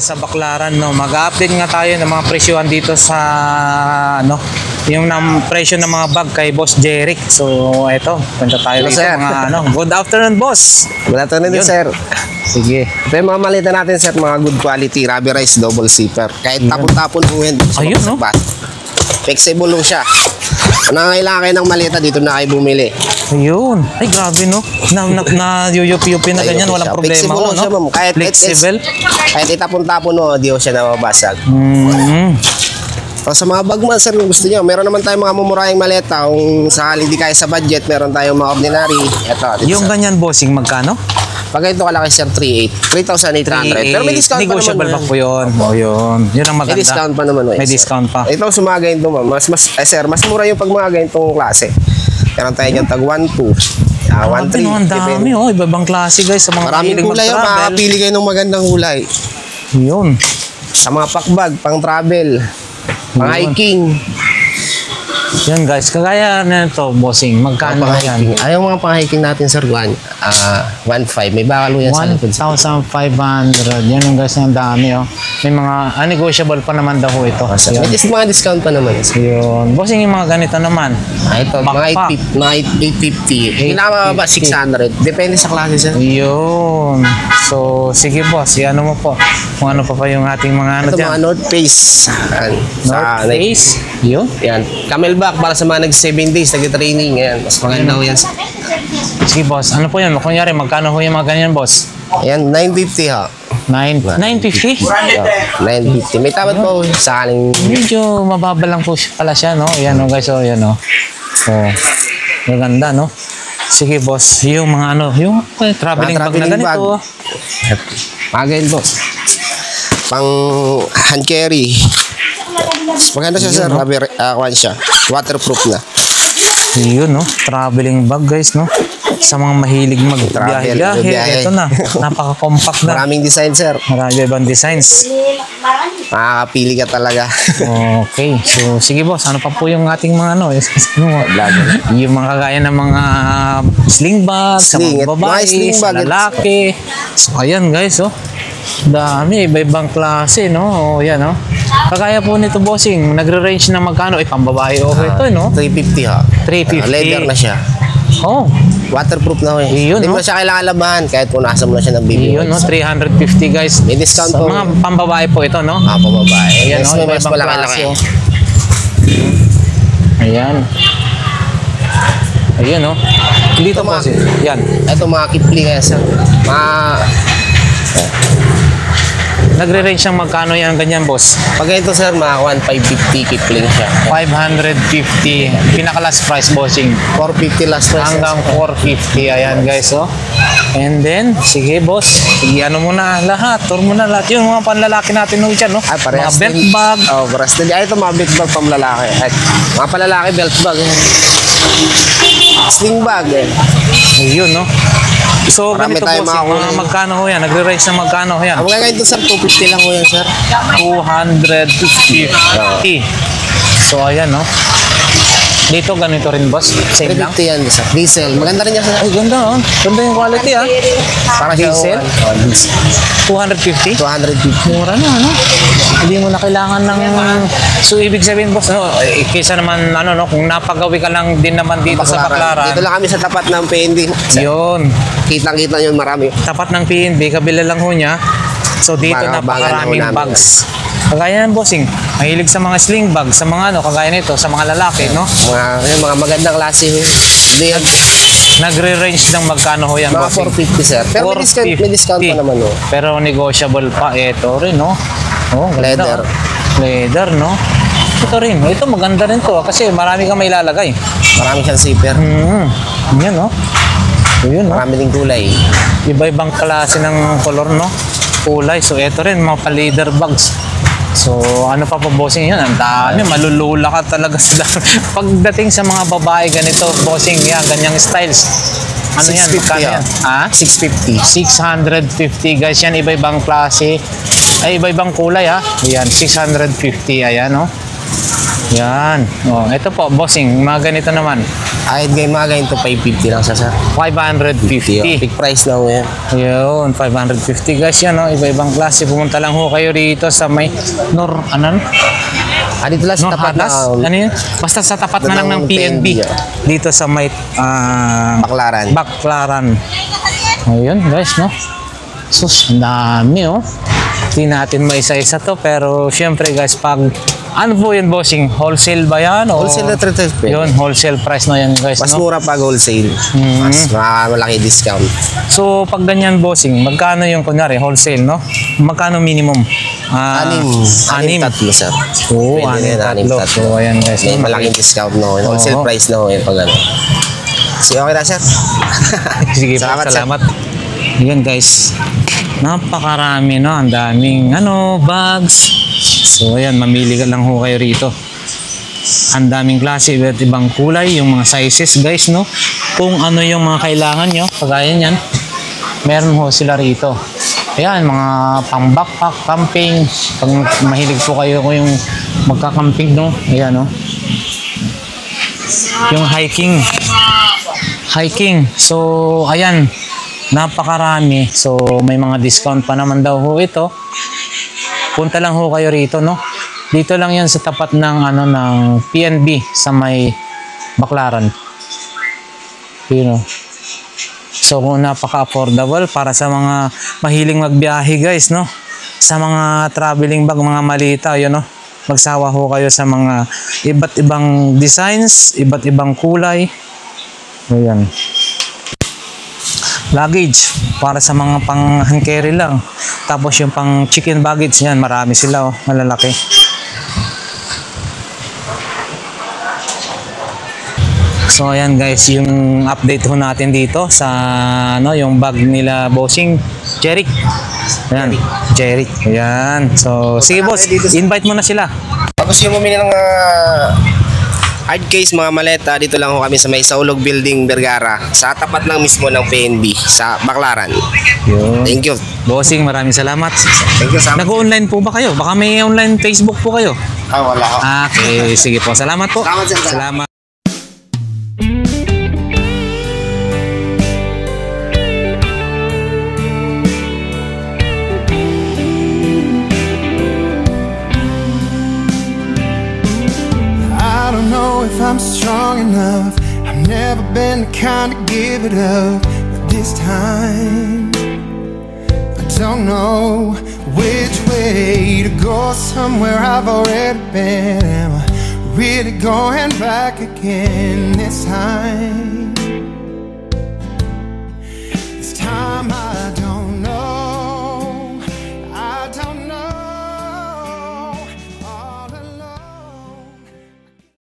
sa Baclaran, no. Mag-update nga tayo ng mga presyuhan dito sa yung presyo ng mga bag kay Boss Jeric. So eto, punta tayo dito mga Good afternoon, boss. Good afternoon din, sir. Sige. Ito yung mga malita natin, sir, mga good quality rubberized double zipper. Kahit tapon-tapon po yan. Ayun, no? Flexible lang siya. Kung nangangailangan kayo ng malita, dito na kayo bumili. Ayun. Ay, grabe, no? Yuyupi-yupi na ganyan, walang problema. Flexible lang siya, ma'am. Flexible. Kahit itapon-tapon, di ko siya nababasag. O sa mga bag man, sir, kung gusto nyo, meron naman tayong mga mumurahing maleta. Kung sakali hindi kaya sa budget, meron tayong mga ordinary. Ito, yung ganyan, bossing, magkano? Pag ito kalaki, sir, 3,800. Pero may discount negotiable pa naman. Negotiable pa po yun. O yun. Yun ang maganda. May discount pa naman. May discount pa. Ito, sumagayin ito, ma'am. Sir, mas mura yung pag mga ganitong klase. Meron tayo dyan tag 1,2. 1,3. Ang dami, ibang klase, guys. Sa mga maraming kulay, makakapili kayo ng magandang kulay. Yun. Sa mga packbag, pang travel, pang hiking. Yan, guys, kagaya na ito, bossing, magkano yan? Ayaw mga pang-hiking natin, sir, 1,500. May bakal yan sa likod. 1,500. Yan yung guys, ang dami, May mga negotiable pa naman daw ito. May mga discount pa naman. Yun. Bossing, yung mga ganito naman. Ito, mga 850. Pinamababa, 600. Depende sa klase, sir. Yun. So, sige, boss. Ano mo po? Kung ano pa yung ating mga ito, mga North Face. North Face? Yun. Yan. Camelback para sa mga nag-7 days, nag-training. Yan. Mas maganda yan. Sige, boss. Ano po yan? Kunyari, magkano ho yung mga ganyan, boss? Yan, 950 ha. 950? 950. May tapat po sa aling... Medyo mababa lang po pala siya, no? Yan, guys, yan, maganda, no? Sige, boss. Yung mga yung traveling bag na ganito. Magayin po. Pang hand carry. Maganda siya, sir. Siya. Waterproof na. Yun, no? Traveling bag, guys, no? Sa mga mahilig magbiyahe. Ito na. Napaka-compact na. Maraming design, sir. Marami ibang designs. Makakapili ka talaga. Okay. So, sige, boss. Ano pa po yung ating mga yung mga kagaya ng mga sling bag, sa mga babae, sa lalaki. So, ayan, guys, dami, iba-ibang klase, no? Yan, Kagaya po nito, bossing, nagre-range na magkano? Pambabae, ito, no? 350 ha. 350. Leather na siya. Waterproof na Yun, Hindi mo siya kailangan labahan kahit punasan mo na siya ng baby. Yun, 350, guys. May discount po. Mga pambabae po ito, no? Pambabae. Ayan, mas malaki-laki. Ayan. Ayan, Dito po, yan. Ito mga kipling kaya sa Nagre-range ng magkano yan ganyan, boss? Pag ito, sir, mga 1,550 kipling siya. 550. Pinaka-last price, bossing. 450 last price. Hanggang 450. Ayan, guys, And then, sige, boss. Ano mo na lahat. Tour mo na lahat. Yung mga panlalaki natin dyan, mga belt bag. Parehas din. Ito, mga belt bag pamlalaki. Mga panlalaki, belt bag. Sling bag, Ayun, So, ganito, boss, mga magkano ho yan? Nagre-range na magkano ho yan? Ang mga ganito, sir, 250 lang ho yan, sir. 250. So, ayan, Dito, ganito rin, boss. Same lang? 350 yan, sir. Diesel. Maganda rin yan, sir. Ay, ganda, Ganda yung quality, Para diesel? 250? 250. Mura na, Hindi mo na kailangan ng... So, ibig sabihin, boss, kaysa naman, kung napagawi ka lang din naman dito sa Baclaran. Dito lang kami sa tapat ng PNB. Yun. Kitang-kita yun, marami. Tapat ng PNB, kabila lang ho niya. So, dito napakaraming bags. Kagaya ng bossing, mahilig sa mga sling bag, sa mga kagaya nito, sa mga lalaki, Mga magandang klase. Nagre-range ng magkano ho yan, mga bossing? 450, sir. Pero may discount pa naman, Pero negotiable pa. Ito rin, Leather. Leather, Ito rin. Ito maganda rin to kasi marami kang may lalagay. Marami siyang zipper. Yan, Yun, Marami ding kulay. Iba-ibang klase ng color, kulay. So, ito rin, mga pa-leather bags. So, ano pa po, bossing yun? Ang dami, malulula ka talaga sa dami. Pagdating sa mga babae, ganito, bossing, ganyang styles. Ano yan? 650 650. 650, guys. Yan, iba-ibang klase. Ay, iba-ibang kulay, Ayan, 650. Ayan, Yan. Ito po, bossing, mga ganito naman. Kahit ngayon mga ganito, 550 lang siya, sir. 550. Big price na ho yan. Yun, 550 guys yan, no? Iba-ibang klase. Pumunta lang ho kayo rito sa may Dito lang sa Nor tapat Hadas? na Ano yun? Basta sa tapat na lang ng ng PNB. PNB, Dito sa may Baklaran. Baklaran. Ayun guys, no? Sus, ang dami, oh. Hindi natin maisa-isa to, pero syempre guys, pag ano po yun, bossing? Wholesale ba yan? O? Wholesale na 350. Yun, wholesale price na yan guys, Mas no? mura pag wholesale. Mas malaki discount. So, pag ganyan, bossing, magkano yung, kunyari, wholesale, no? Magkano minimum? Anim tatlo, sir. Oo, Pwede anim na, tatlo. So, ayan guys. May no? malaking discount no. Wholesale Oo. price na ho yun pag ano. Sige, okay na, sir. Sige po, Salamat, sir. salamat. Yan guys. Napakarami, no? Ang daming, bags. So, ayan, mamili ka lang ho kayo rito. Ang daming klase, iba't ibang kulay, yung mga sizes, guys, no? Kung ano yung mga kailangan nyo, kagaya yan, meron ho sila rito. Ayan, mga pang backpack, camping. Pag mahilig po kayo kung yung magka-camping, no? Ayan, no? Yung hiking. So, ayan. Napakarami. So, may mga discount pa naman daw ho ito. Punta lang ho kayo rito, no? Dito lang yan sa tapat ng, ng PNB sa may Baklaran. You know. So, napaka-affordable para sa mga mahiling magbiyahe, guys, no? Sa mga traveling bag, mga malita, yun, no? Magsawa ho kayo sa mga iba't ibang designs, iba't ibang kulay. Ayan. Luggage para sa mga pang hand carry lang. Tapos yung pang chicken baggage yan, marami sila, malalaki. So ayan guys, yung update ho natin dito sa yung bag nila bossing Jeric. Ayan, Jeric. Ayan. So sige boss, invite mo na sila. Tapos yung bumili ng hard case, mga maleta, dito lang ho kami sa may Saulog Building, Vergara, sa tapat lang mismo ng PNB sa Baklaran. Yun. Thank you. Bossing, maraming salamat. Thank you, Sam. Nag-online po ba kayo? Baka may online Facebook po kayo. Wala ho. Okay, sige po. Salamat po. Salamat, sir. Salamat. I don't know if I'm strong enough. I've never been the kind to give it up, but this time I don't know which way to go. Somewhere I've already been. Am I really going back again this time?